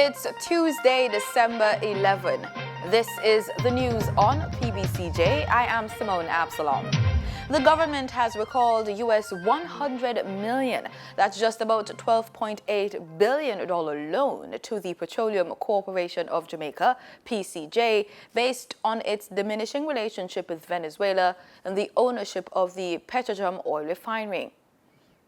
It's Tuesday, December 11. This is the news on PBCJ. I am Simone Absalom. The government has recalled US $100 million, that's just about $12.8 billion loan to the Petroleum Corporation of Jamaica, PCJ, based on its diminishing relationship with Venezuela and the ownership of the Petrojam oil refinery.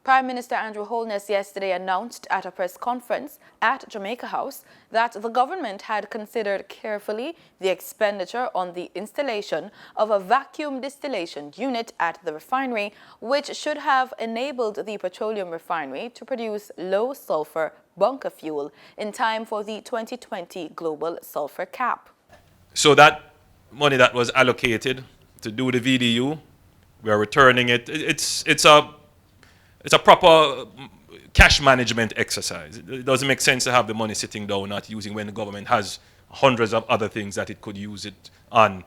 Prime Minister Andrew Holness yesterday announced at a press conference at Jamaica House that the government had considered carefully the expenditure on the installation of a vacuum distillation unit at the refinery, which should have enabled the petroleum refinery to produce low-sulfur bunker fuel in time for the 2020 global sulfur cap. So that money that was allocated to do the VDU, we are returning it. It's a proper cash management exercise. It doesn't make sense to have the money sitting down not using when the government has hundreds of other things that it could use it on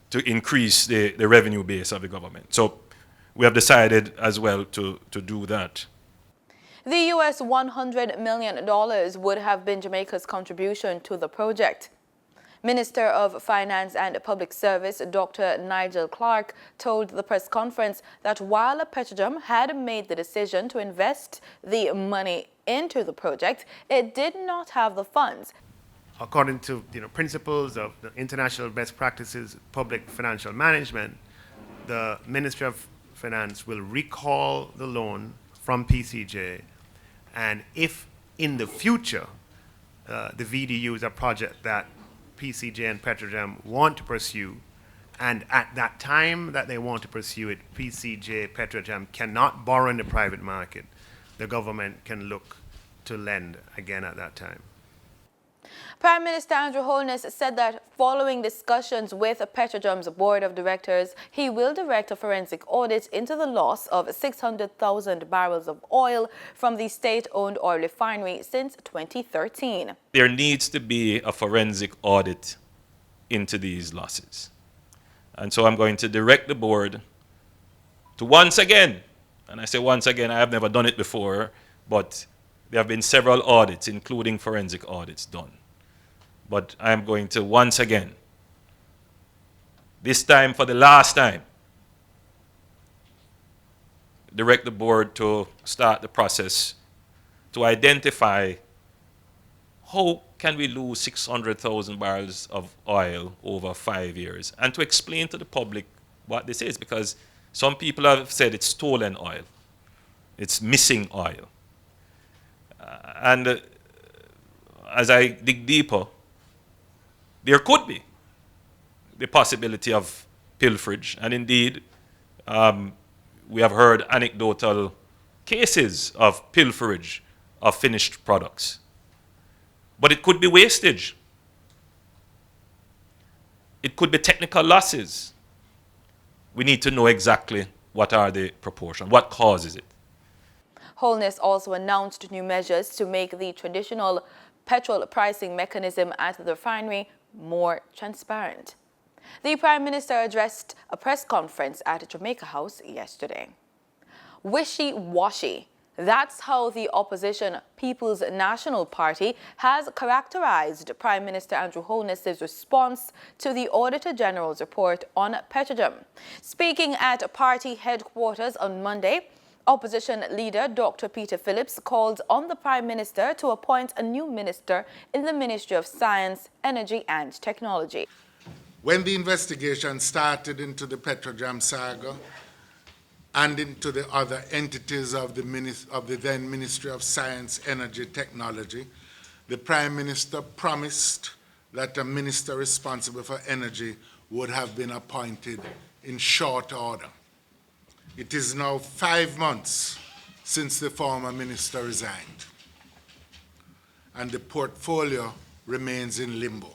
to increase the revenue base of the government. So we have decided as well to do that. The US $100 million would have been Jamaica's contribution to the project. Minister of Finance and Public Service, Dr. Nigel Clark, told the press conference that while Petrojam had made the decision to invest the money into the project, it did not have the funds. According to principles of the international best practices, public financial management, the Ministry of Finance will recall the loan from PCJ, and if in the future the VDU is a project that PCJ and Petrojam want to pursue, and at that time that they want to pursue it, PCJ, Petrojam cannot borrow in the private market. The government can look to lend again at that time. Prime Minister Andrew Holness said that following discussions with Petrojam's board of directors, he will direct a forensic audit into the loss of 600,000 barrels of oil from the state-owned oil refinery since 2013. There needs to be a forensic audit into these losses. And so I'm going to direct the board to once again, and I say once again, I have never done it before, but there have been several audits, including forensic audits, done. But I'm going to once again, this time for the last time, direct the board to start the process to identify how can we lose 600,000 barrels of oil over 5 years, and to explain to the public what this is, because some people have said it's stolen oil, it's missing oil. And as I dig deeper, there could be the possibility of pilferage, and indeed, we have heard anecdotal cases of pilferage of finished products. But it could be wastage. It could be technical losses. We need to know exactly what are the proportions, what causes it. Holness also announced new measures to make the traditional petrol pricing mechanism at the refinery more transparent. The Prime Minister addressed a press conference at Jamaica House yesterday. Wishy-washy. That's how the opposition People's National Party has characterized Prime Minister Andrew Holness's response to the Auditor General's report on Petrojam. Speaking at party headquarters on Monday, Opposition leader Dr. Peter Phillips called on the Prime Minister to appoint a new minister in the Ministry of Science, Energy and Technology. When the investigation started into the Petrojam saga and into the other entities of the then Ministry of Science, Energy, Technology, the Prime Minister promised that a minister responsible for energy would have been appointed in short order. It is now 5 months since the former minister resigned, and the portfolio remains in limbo.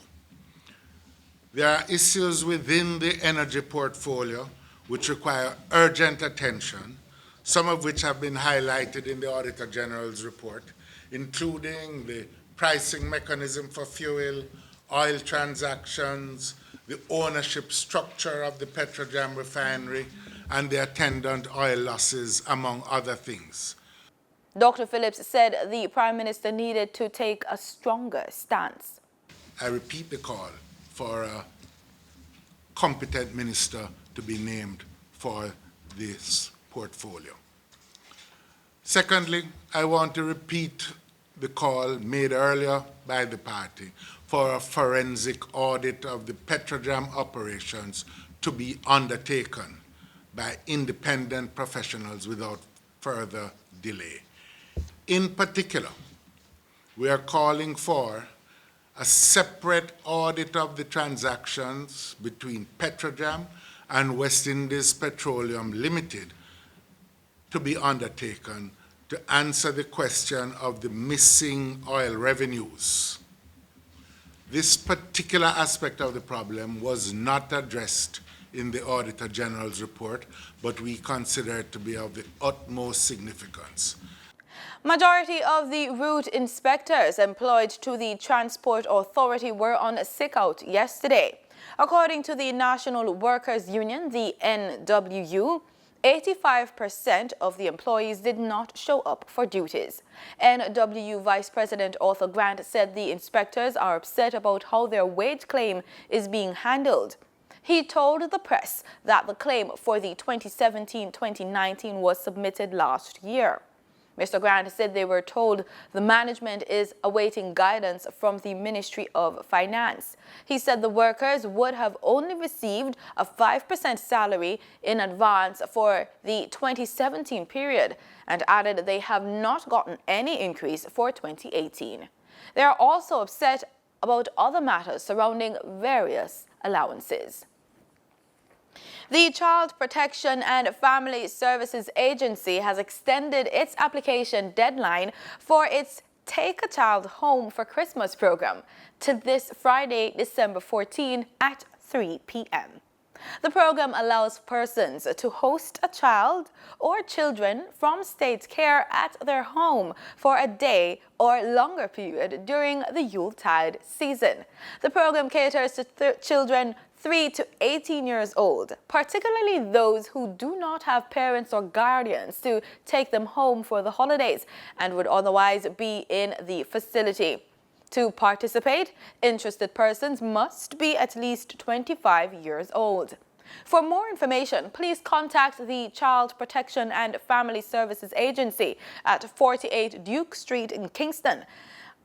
There are issues within the energy portfolio which require urgent attention, some of which have been highlighted in the Auditor General's report, including the pricing mechanism for fuel, oil transactions, the ownership structure of the Petrojam refinery, and the attendant oil losses, among other things. Dr. Phillips said the Prime Minister needed to take a stronger stance. I repeat the call for a competent minister to be named for this portfolio. Secondly, I want to repeat the call made earlier by the party for a forensic audit of the Petrojam operations to be undertaken by independent professionals without further delay. In particular, we are calling for a separate audit of the transactions between Petrojam and West Indies Petroleum Limited to be undertaken to answer the question of the missing oil revenues. This particular aspect of the problem was not addressed in the Auditor General's report, but we consider it to be of the utmost significance. Majority of the route inspectors employed to the Transport Authority were on sick out yesterday. According to the National Workers Union, the NWU, 85% of the employees did not show up for duties. NWU Vice President Arthur Grant said the inspectors are upset about how their wage claim is being handled. He told the press that the claim for the 2017-2019 was submitted last year. Mr. Grant said they were told the management is awaiting guidance from the Ministry of Finance. He said the workers would have only received a 5% salary in advance for the 2017 period and added they have not gotten any increase for 2018. They are also upset about other matters surrounding various allowances. The Child Protection and Family Services Agency has extended its application deadline for its Take a Child Home for Christmas program to this Friday, December 14 at 3 p.m. The program allows persons to host a child or children from state care at their home for a day or longer period during the Yuletide season. The program caters to children 3 to 18 years old, particularly those who do not have parents or guardians to take them home for the holidays and would otherwise be in the facility. To participate, interested persons must be at least 25 years old. For more information, please contact the Child Protection and Family Services Agency at 48 Duke Street in Kingston,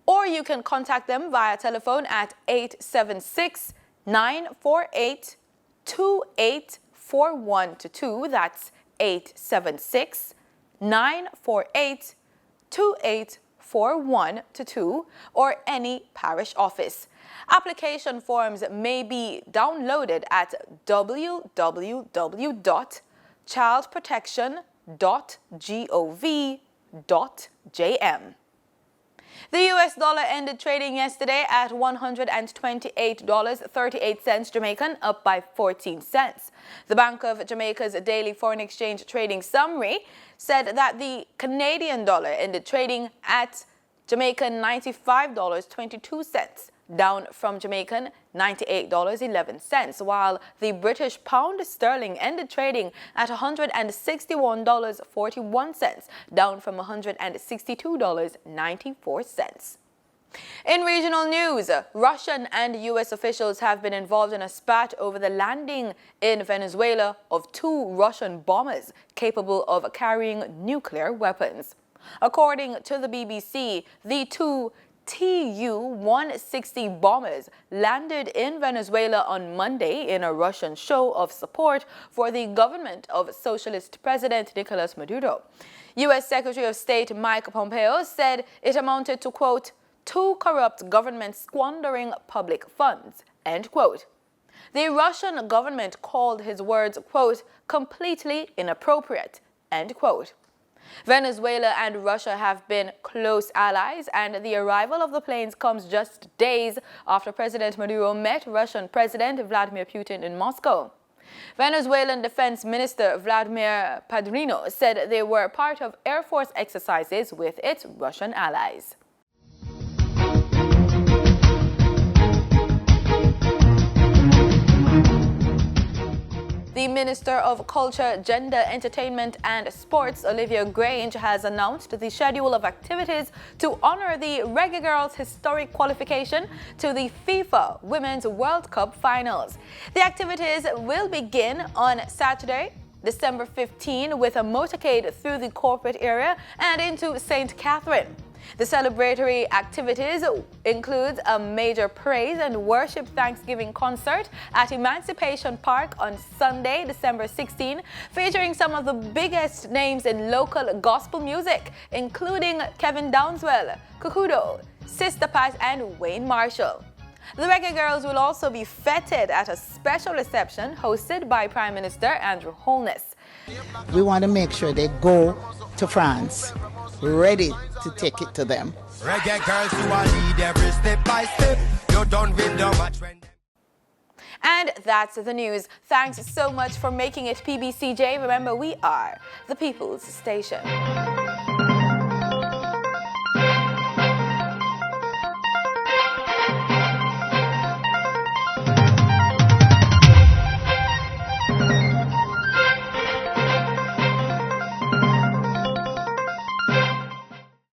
or you can contact them via telephone at 876-948-284122. That's 876-948-284122, or any parish office. Application forms may be downloaded at www.childprotection.gov.jm. The U.S. dollar ended trading yesterday at $128.38 Jamaican, up by 14 cents. The Bank of Jamaica's daily foreign exchange trading summary said that the Canadian dollar ended trading at Jamaican $95.22, down from Jamaican $98.11, while the British pound sterling ended trading at $161.41, down from $162.94. In regional news, Russian and U.S. officials have been involved in a spat over the landing in Venezuela of 2 Russian bombers capable of carrying nuclear weapons. According to the BBC, the 2 Tu-160 bombers landed in Venezuela on Monday in a Russian show of support for the government of Socialist President Nicolas Maduro. U.S. Secretary of State Mike Pompeo said it amounted to, quote, 2 corrupt governments squandering public funds, end quote. The Russian government called his words, quote, completely inappropriate, end quote. Venezuela and Russia have been close allies, and the arrival of the planes comes just days after President Maduro met Russian President Vladimir Putin in Moscow. Venezuelan Defense Minister Vladimir Padrino said they were part of Air Force exercises with its Russian allies. The Minister of Culture, Gender, Entertainment and Sports, Olivia Grange, has announced the schedule of activities to honor the Reggae Girls' historic qualification to the FIFA Women's World Cup Finals. The activities will begin on Saturday, December 15, with a motorcade through the corporate area and into St. Catherine. The celebratory activities include a major praise and worship Thanksgiving concert at Emancipation Park on Sunday, December 16, featuring some of the biggest names in local gospel music, including Kevin Downswell, Kukudo, Sister Pat, and Wayne Marshall. The Reggae Girls will also be feted at a special reception hosted by Prime Minister Andrew Holness. We want to make sure they go to France ready to take it to them. Reggae girls, you are lead every step by step. You're done with the match when... And that's the news. Thanks so much for making it PBCJ. Remember, we are the People's Station.